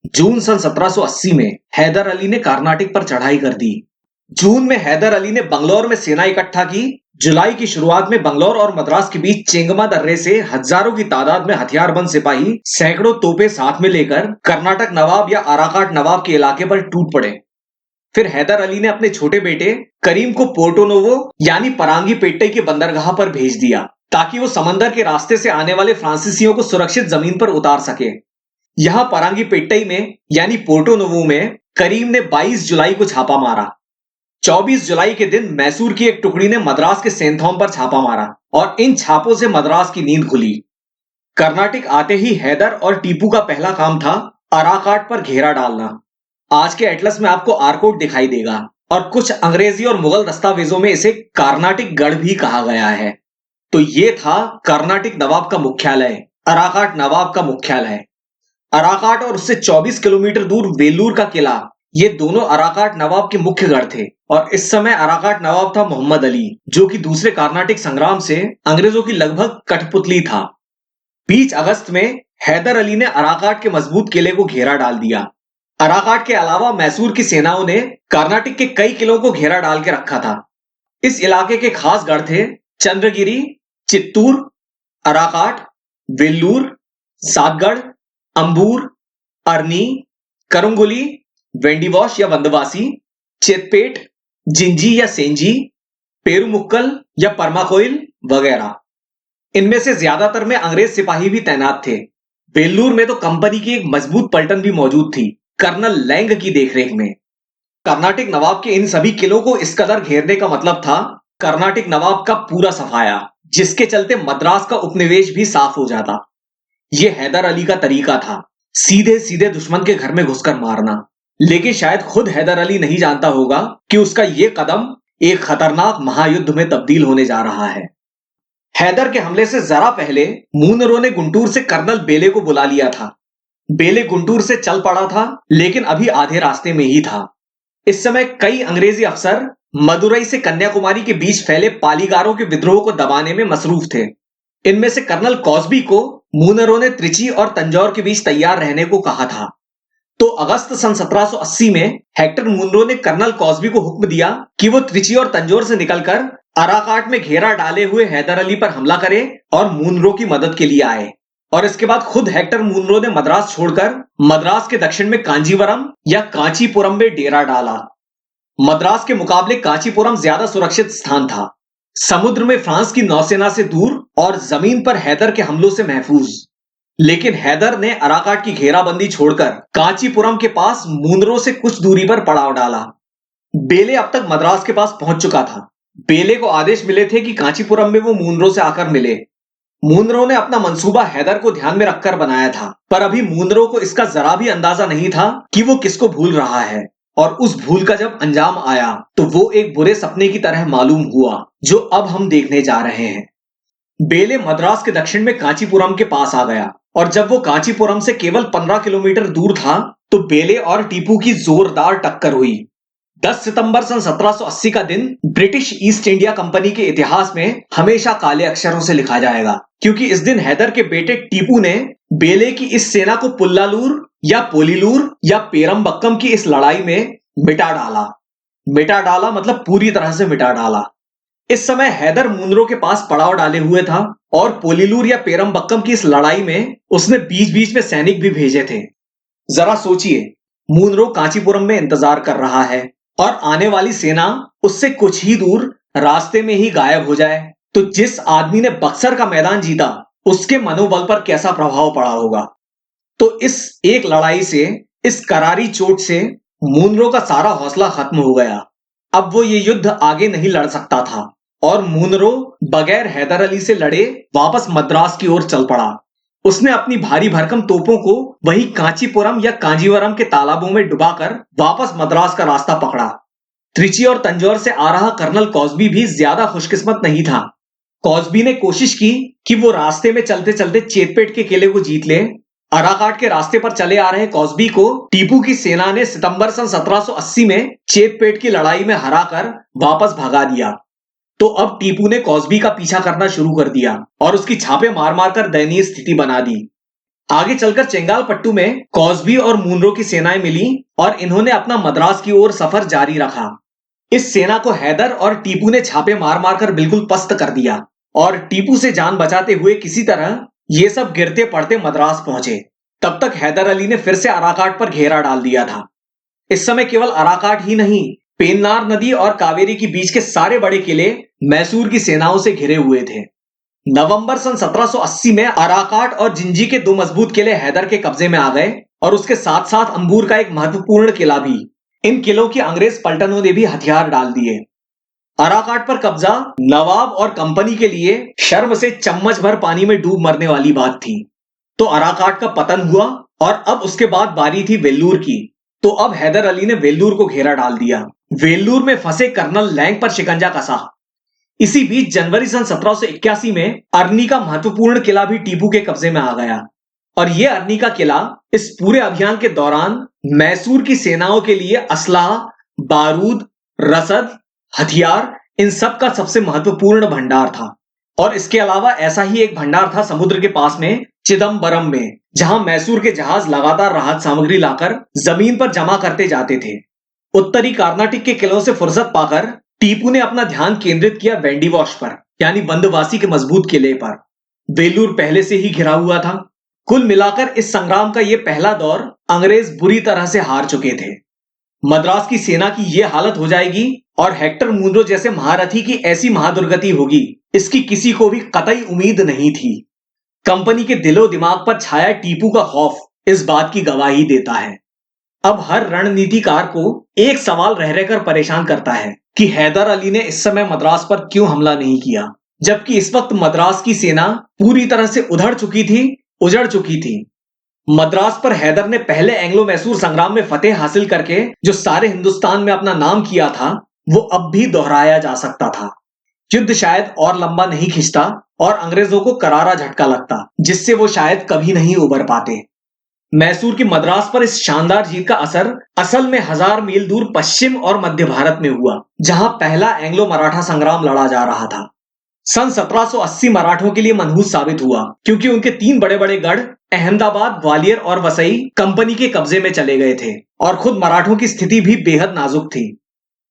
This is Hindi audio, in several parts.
जून सन 1780 में हैदर अली ने कर्नाटक पर चढ़ाई कर दी। जून में हैदर अली ने बंगलौर में सेना इकट्ठा की। जुलाई की शुरुआत में बंगलौर और मद्रास के बीच चेंगमा दर्रे से हजारों की तादाद में हथियारबंद सिपाही सैकड़ों तोपें साथ में लेकर कर्नाटक नवाब या अराकाट नवाब के इलाके पर टूट पड़े। फिर हैदर अली ने अपने छोटे बेटे करीम को पोर्टोनोवो यानी परांगीपेट्टई के बंदरगाह पर भेज दिया ताकि वो समंदर के रास्ते से आने वाले फ्रांसीसियों को सुरक्षित जमीन पर उतार सके। यहां परांगीपेट्टई में यानी पोर्टोनोवो में करीम ने 22 जुलाई को छापा मारा। 24 जुलाई के दिन मैसूर की एक टुकड़ी ने मद्रास के सेंथौम पर छापा मारा और इन छापों से मद्रास की नींद खुली। कर्नाटक आते ही हैदर और टीपू का पहला काम था अराकाट पर घेरा डालना। आज के एटलस में आपको आरकोट दिखाई देगा और कुछ अंग्रेजी और मुगल दस्तावेजों में इसे कर्नाटक गढ़ भी कहा गया है। तो ये था कर्नाटक नवाब का मुख्यालय, अराकाट नवाब का मुख्यालय। अराकाट और उससे 24 किलोमीटर दूर वेल्लूर का किला, ये दोनों अराकाट नवाब के मुख्य गढ़ थे। और इस समय अराकाट नवाब था मोहम्मद अली, जो कि दूसरे कर्नाटक संग्राम से अंग्रेजों की लगभग कठपुतली था। 20 अगस्त में हैदर अली ने अराकाट के मजबूत किले को घेरा डाल दिया। अराकाट के अलावा मैसूर की सेनाओं ने कर्नाटक के कई किलों को घेरा डाल के रखा था। इस इलाके के खास गढ़ थे चंद्रगिरी, चित्तूर, अराकाट, वेल्लूर, सातगढ़, अंबूर, अरनी, करंगुली, वेंडीवॉश या वंदवासी, चेतपेट, जिंजी या सेंजी, पेरुमुक्कल या परमाकोइल वगैरह। इनमें से ज्यादातर में अंग्रेज सिपाही भी तैनात थे। वेल्लूर में तो कंपनी की एक मजबूत पलटन भी मौजूद थी, कर्नल लैंग की देखरेख में। कर्नाटक नवाब के इन सभी किलों को इस कदर घेरने का मतलब था कर्नाटक नवाब का पूरा सफाया, जिसके चलते मद्रास का उपनिवेश भी साफ हो जाता। यह हैदर अली का तरीका था, सीधे सीधे दुश्मन के घर में घुसकर मारना। लेकिन शायद खुद हैदर अली नहीं जानता होगा कि उसका यह कदम एक खतरनाक महायुद्ध में तब्दील होने जा रहा है। हैदर के हमले से जरा पहले मूनरो ने गुंटूर से कर्नल बेले को बुला लिया था। बेले गुंटूर से चल पड़ा था, लेकिन अभी आधे रास्ते में ही था। इस समय कई अंग्रेजी अफसर मदुरई से कन्याकुमारी के बीच फैले पालीगारों के विद्रोह को दबाने में मसरूफ थे। इनमें से कर्नल कॉस्बी को मूनरो ने त्रिची और तंजौर के बीच तैयार रहने को कहा था। तो अगस्त सन 1780 में हेक्टर मूनरो ने कर्नल कॉस्बी को हुक्म दिया कि वो त्रिची और तंजौर से निकलकर अराकाट में घेरा डाले हुए हैदर अली पर हमला करे और मूनरो की मदद के लिए आए। और इसके बाद खुद हेक्टर मूनरो ने मद्रास छोड़कर मद्रास के दक्षिण में कांजीवरम या कांचीपुरम में डेरा डाला। मद्रास के मुकाबले कांचीपुरम ज्यादा सुरक्षित स्थान था, समुद्र में फ्रांस की नौसेना से दूर और जमीन पर हैदर के हमलों से महफूज। लेकिन हैदर ने अराकाट की घेराबंदी छोड़कर कांचीपुरम के पास मूनरो से कुछ दूरी पर पड़ाव डाला। बेले अब तक मद्रास के पास पहुंच चुका था। बेले को आदेश मिले थे कि कांचीपुरम में वो मूनरो से आकर मिले। मूनरो ने अपना मंसूबा हैदर को ध्यान में रखकर बनाया था, पर अभी मूनरो को इसका जरा भी अंदाजा नहीं था कि वो किसको भूल रहा है। और उस भूल का जब अंजाम आया तो वो एक बुरे सपने की तरह मालूम हुआ, जो अब हम देखने जा रहे हैं। बेले मद्रास के दक्षिण में कांचीपुरम के पास आ गया और जब वो कांचीपुरम से केवल 15 किलोमीटर दूर था तो बेले और टीपू की जोरदार टक्कर हुई। 10 सितंबर सन 1780 का दिन ब्रिटिश ईस्ट इंडिया कंपनी के इतिहास में हमेशा काले अक्षरों से लिखा जाएगा, क्योंकि इस दिन हैदर के बेटे टीपू ने बेले की इस सेना को पुल्लालूर या पोलीलूर या पेरमबक्कम की इस लड़ाई में मिटा डाला। मिटा डाला मतलब पूरी तरह से मिटा डाला। इस समय हैदर मूनरो के पास पड़ाव डाले हुए था और पोलीलूर या पेरमबक्कम की इस लड़ाई में उसने बीच बीच में सैनिक भी भेजे थे। जरा सोचिए, मूनरो कांचीपुरम में इंतजार कर रहा है और आने वाली सेना उससे कुछ ही दूर रास्ते में ही गायब हो जाए, तो जिस आदमी ने बक्सर का मैदान जीता उसके मनोबल पर कैसा प्रभाव पड़ा होगा। तो इस एक लड़ाई से, इस करारी चोट से मूनरो का सारा हौसला खत्म हो गया। अब वो ये युद्ध आगे नहीं लड़ सकता था और मूनरो बगैर हैदर अली से लड़े वापस मद्रास की ओर चल पड़ा। उसने अपनी भारी भरकम तोपों को वही कांचीपुरम या कांजीवरम के तालाबों में डुबाकर वापस मद्रास का रास्ता पकड़ा। त्रिची और तंजौर से आ रहा कर्नल कॉस्बी भी ज्यादा खुशकिस्मत नहीं था। कॉस्बी ने कोशिश की कि वो रास्ते में चलते चलते चेतपेट के किले को जीत ले। अराकाट के रास्ते पर चले आ रहे कॉस्बी को टीपू की सेना ने सितंबर सन 1780 में चेतपेट की लड़ाई में हराकर वापस भगा दिया। तो अब टीपू ने कॉस्बी का पीछा करना शुरू कर दिया और उसकी छापे मार मार कर दयनीय स्थिति बना दी। आगे चलकर चेंगालपट्टू में कॉस्बी और मुनरो की सेनाएं मिली और इन्होंने अपना मद्रास की ओर सफर जारी रखा। इस सेना को हैदर और टीपू ने छापे मार मार कर बिल्कुल पस्त कर दिया और टीपू से जान बचाते हुए किसी तरह ये सब गिरते पड़ते मद्रास पहुंचे। तब तक हैदर अली ने फिर से अराकाट पर घेरा डाल दिया था। इस समय केवल अराकाट ही नहीं, पेन्नार नदी और कावेरी के बीच के सारे बड़े किले मैसूर की सेनाओं से घिरे हुए थे। नवंबर सन 1780 में अराकाट और जिंजी के दो मजबूत किले हैदर के कब्जे में आ गए और उसके साथ साथ अंबूर का एक महत्वपूर्ण किला भी। इन किलों की अंग्रेज पलटनों ने भी हथियार डाल दिए। अराकाट पर कब्जा नवाब और कंपनी के लिए शर्म से चम्मच भर पानी में डूब मरने वाली बात थी। तो अराकाट का पतन हुआ और अब उसके बाद बारी थी वेल्लूर की। तो अब हैदर अली ने वेल्लूर को घेरा डाल दिया। वेल्लूर में फंसे कर्नल लैंग पर शिकंजा कसा। इसी बीच जनवरी सन 1781 में अरनी का महत्वपूर्ण किला भी टीपू के कब्जे में आ गया और यह अरनी का किला इस पूरे अभियान के दौरान मैसूर की सेनाओं के लिए असलाह, बारूद, रसद, हथियार इन सब का सबसे महत्वपूर्ण भंडार था। और इसके अलावा ऐसा ही एक भंडार था समुद्र के पास में चिदम्बरम में, जहां मैसूर के जहाज लगातार राहत सामग्री लाकर जमीन पर जमा करते जाते थे। उत्तरी कर्नाटक के किलों से फुर्सत पाकर टीपू ने अपना ध्यान केंद्रित किया वेंडीवॉश पर, यानी बंदवासी के मजबूत किले पर। वेलूर पहले से ही घिरा हुआ था। कुल मिलाकर इस संग्राम का यह पहला दौर अंग्रेज बुरी तरह से हार चुके थे। मद्रास की सेना की यह हालत हो जाएगी और हेक्टर मुनरो जैसे महारथी की ऐसी महादुर्गति होगी, इसकी किसी को भी कतई उम्मीद नहीं थी। कंपनी के दिलो दिमाग पर छाया टीपू का खौफ इस बात की गवाही देता है। अब हर रणनीतिकार को एक सवाल रह रहकर परेशान करता है कि हैदर अली ने इस समय मद्रास पर क्यों हमला नहीं किया, जबकि इस वक्त मद्रास की सेना पूरी तरह से उजड़ चुकी थी। मद्रास पर हैदर ने पहले एंग्लो मैसूर संग्राम में फतेह हासिल करके जो सारे हिंदुस्तान में अपना नाम किया था, वो अब भी दोहराया जा सकता था। युद्ध शायद और लंबा नहीं खिंचता और अंग्रेजों को करारा झटका लगता, जिससे वो शायद कभी नहीं उबर पाते। मैसूर की मद्रास पर इस शानदार जीत का असर असल में 1000 मील दूर पश्चिम और मध्य भारत में हुआ, जहां पहला एंग्लो मराठा संग्राम लड़ा जा रहा था। सन 1780 मराठों के लिए मनहूस साबित हुआ, क्योंकि उनके 3 बड़े बड़े गढ़ अहमदाबाद, ग्वालियर और वसई कंपनी के कब्जे में चले गए थे और खुद मराठों की स्थिति भी बेहद नाजुक थी।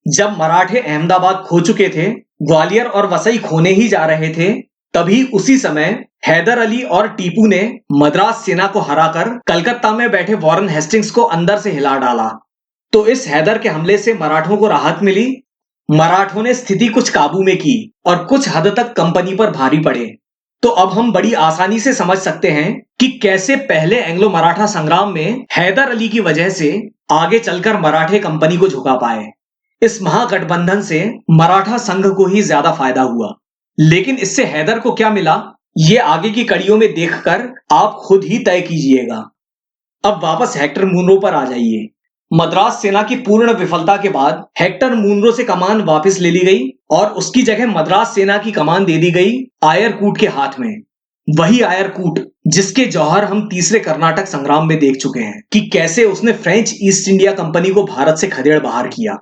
जब मराठे अहमदाबाद खो चुके थे, ग्वालियर और वसई खोने ही जा रहे थे, तभी उसी समय हैदर अली और टीपू ने मद्रास सेना को हराकर कलकत्ता में बैठे वॉरेन हेस्टिंग्स को अंदर से हिला डाला। तो इस हैदर के हमले से मराठों को राहत मिली। मराठों ने स्थिति कुछ काबू में की और कुछ हद तक कंपनी पर भारी पड़े। तो अब हम बड़ी आसानी से समझ सकते हैं कि कैसे पहले एंग्लो मराठा संग्राम में हैदर अली की वजह से आगे चलकर मराठे कंपनी को झुका पाए। इस महागठबंधन से मराठा संघ को ही ज्यादा फायदा हुआ, लेकिन इससे हैदर को क्या मिला, ये आगे की कड़ियों में देखकर आप खुद ही तय कीजिएगा। अब वापस हेक्टर मुनरो पर आ जाइए। मद्रास सेना की पूर्ण विफलता के बाद हेक्टर मुनरो से कमान वापस ले ली गई और उसकी जगह मद्रास सेना की कमान दे दी गई आयरकूट के हाथ में। वही आयरकूट जिसके जौहर हम तीसरे कर्नाटक संग्राम में देख चुके हैं कि कैसे उसने फ्रेंच ईस्ट इंडिया कंपनी को भारत से खदेड़ बाहर किया।